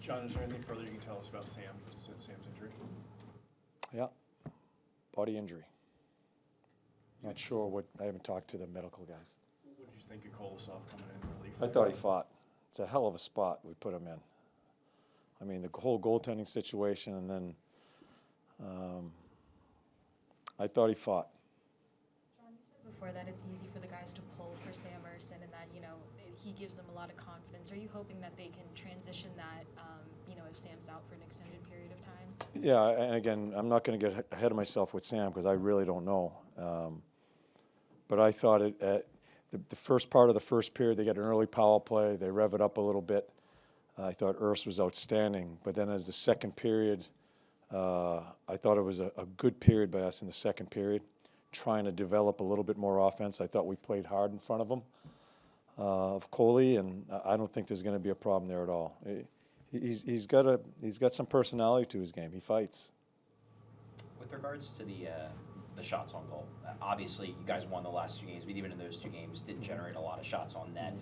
John, is there anything further you can tell us about Sam's injury? Yeah, body injury. Not sure what, I haven't talked to the medical guys. What did you think of Kolosov coming in relief? I thought he fought. It's a hell of a spot we put him in. I mean, the whole goaltending situation, and then I thought he fought. John, you said before that it's easy for the guys to pull for Sam Ersson and that, he gives them a lot of confidence. Are you hoping that they can transition that, if Sam's out for an extended period of time? Yeah, and again, I'm not going to get ahead of myself with Sam because I really don't know. But I thought the first part of the first period, they got an early power play. They rev it up a little bit. I thought Urs was outstanding. But then as the second period, I thought it was a good period by us in the second period, trying to develop a little bit more offense. I thought we played hard in front of him, of Coley, and I don't think there's going to be a problem there at all. He's got some personality to his game. He fights. With regards to the shots on goal, obviously you guys won the last 2 games, but even in those 2 games didn't generate a lot of shots on net.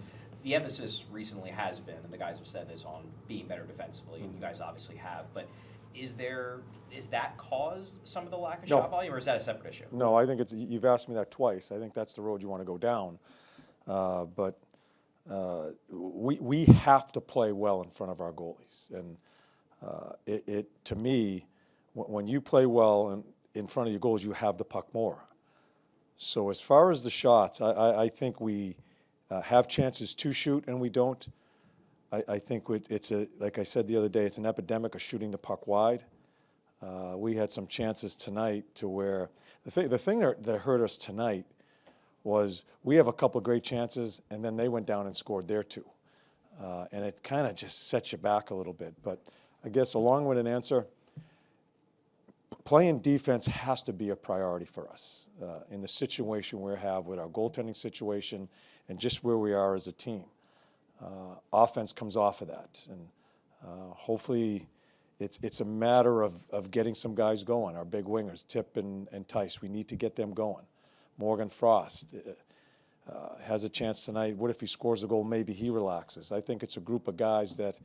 The emphasis recently has been, and the guys have said this, on being better defensively, and you guys obviously have. But is that caused some of the lack of shot volume, or is that a separate issue? No, I think you've asked me that twice. I think that's the road you want to go down. But we have to play well in front of our goalies, and to me, when you play well in front of your goals, you have the puck more. So as far as the shots, I think we have chances to shoot, and we don't. I think it's like I said the other day, it's an epidemic of shooting the puck wide. We had some chances tonight to where the thing that hurt us tonight was we have a couple of great chances, and then they went down and scored their 2. And it kind of just sets you back a little bit. But I guess along with an answer, playing defense has to be a priority for us in the situation we have with our goaltending situation and just where we are as a team. Offense comes off of that, and hopefully it's a matter of getting some guys going. Our big wingers, Tip and Tice, we need to get them going. Morgan Frost has a chance tonight. What if he scores a goal? Maybe he relaxes. I think it's a group of guys that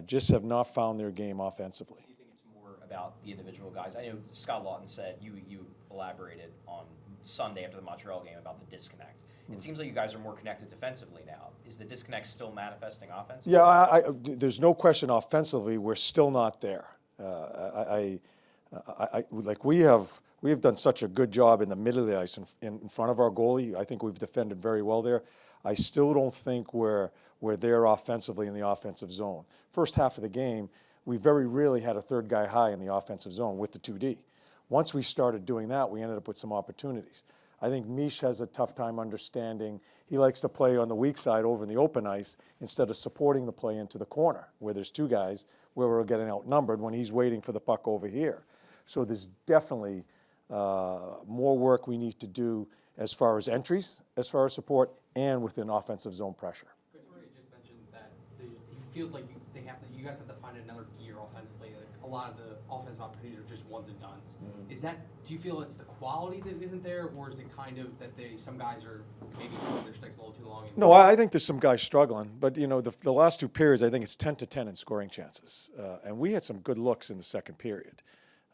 just have not found their game offensively. Do you think it's more about the individual guys? I know Scott Lawton said you elaborated on Sunday after the Montreal game about the disconnect. It seems like you guys are more connected defensively now. Is the disconnect still manifesting offensively? Yeah, there's no question offensively we're still not there. Like we have done such a good job in the middle of the ice in front of our goalie. I think we've defended very well there. I still don't think we're there offensively in the offensive zone. First half of the game, we very rarely had a third guy high in the offensive zone with the 2D. Once we started doing that, we ended up with some opportunities. I think Mish has a tough time understanding. He likes to play on the weak side over in the open ice instead of supporting the play into the corner where there's 2 guys where we're getting outnumbered when he's waiting for the puck over here. So there's definitely more work we need to do as far as entries, as far as support, and within offensive zone pressure. Tortorella just mentioned that he feels like you guys have to find another gear offensively. Like a lot of the offensive opportunities are just ones and dones. Mm-hmm. Do you feel it's the quality that isn't there, or is it kind of that some guys are maybe holding their sticks a little too long? No, I think there's some guys struggling, but the last 2 periods, I think it's 10-10 in scoring chances, and we had some good looks in the second period.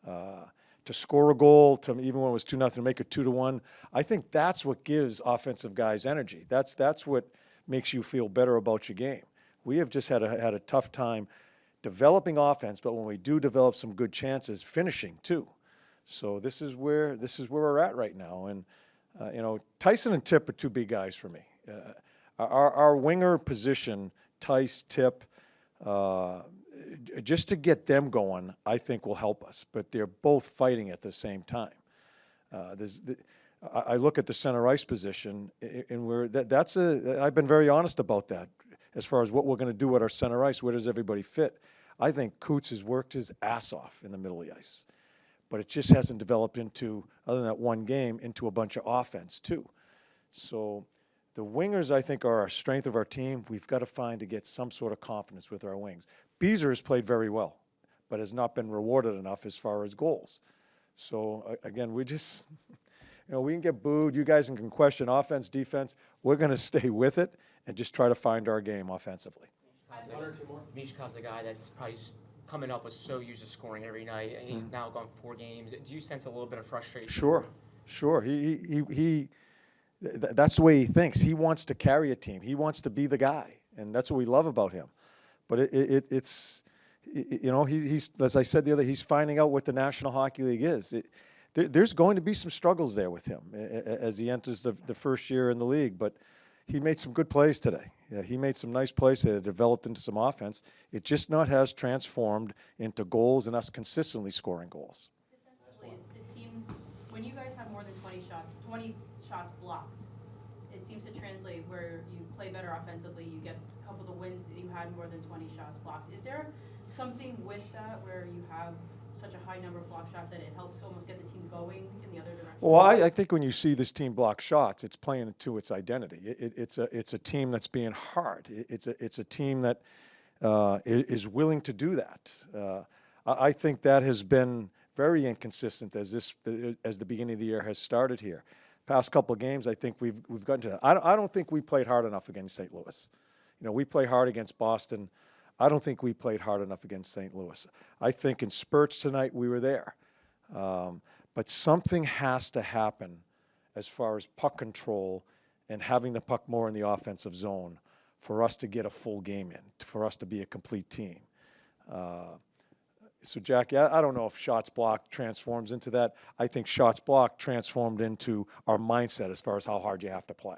To score a goal, even when it was 2-0, to make it 2-1, I think that's what gives offensive guys energy. That's what makes you feel better about your game. We have just had a tough time developing offense, but when we do develop some good chances, finishing too. So this is where we're at right now, and Tyson and Tip are 2 big guys for me. Our winger position, Tice, Tip. Just to get them going, I think will help us. But they're both fighting at the same time. I look at the center ice position, and I've been very honest about that as far as what we're going to do with our center ice. Where does everybody fit? I think Coots has worked his ass off in the middle of the ice, but it just hasn't developed into, other than that 1 game, into a bunch of offense too. So the wingers, I think, are our strength of our team. We've got to find to get some sort of confidence with our wings. Beezer has played very well, but has not been rewarded enough as far as goals. So, again, we just, we can get booed. You guys can question offense, defense. We're going to stay with it and just try to find our game offensively. How One or two more. Mishkov's a guy that's probably coming up was so used to scoring every night, and he's now gone 4 games. Do you sense a little bit of frustration? Sure. That's the way he thinks. He wants to carry a team. He wants to be the guy, and that's what we love about him. But it's he's as I said the other, he's finding out what the National Hockey League is. There's going to be some struggles there with him as he enters the first year in the league, but he made some good plays today. Yeah, he made some nice plays that developed into some offense. It just not has transformed into goals and us consistently scoring goals. Defensively, it seems when you guys have more than 20 shots blocked, it seems to translate where you play better offensively. You get a couple of the wins that you had more than 20 shots blocked. Is there something with that where you have such a high number of block shots that it helps almost get the team going in the other direction? Well, I think when you see this team block shots, it's playing into its identity. It's a team that's being hard. It's a team that is willing to do that. I think that has been very inconsistent as the beginning of the year has started here. Past couple of games, I think we've gotten to that. I don't think we played hard enough against St. Louis. We play hard against Boston. I don't think we played hard enough against St. Louis. I think in spurts tonight we were there. But something has to happen as far as puck control and having the puck more in the offensive zone for us to get a full game in, for us to be a complete team. So, Jackie, I don't know if shots blocked transforms into that. I think shots blocked transformed into our mindset as far as how hard you have to play.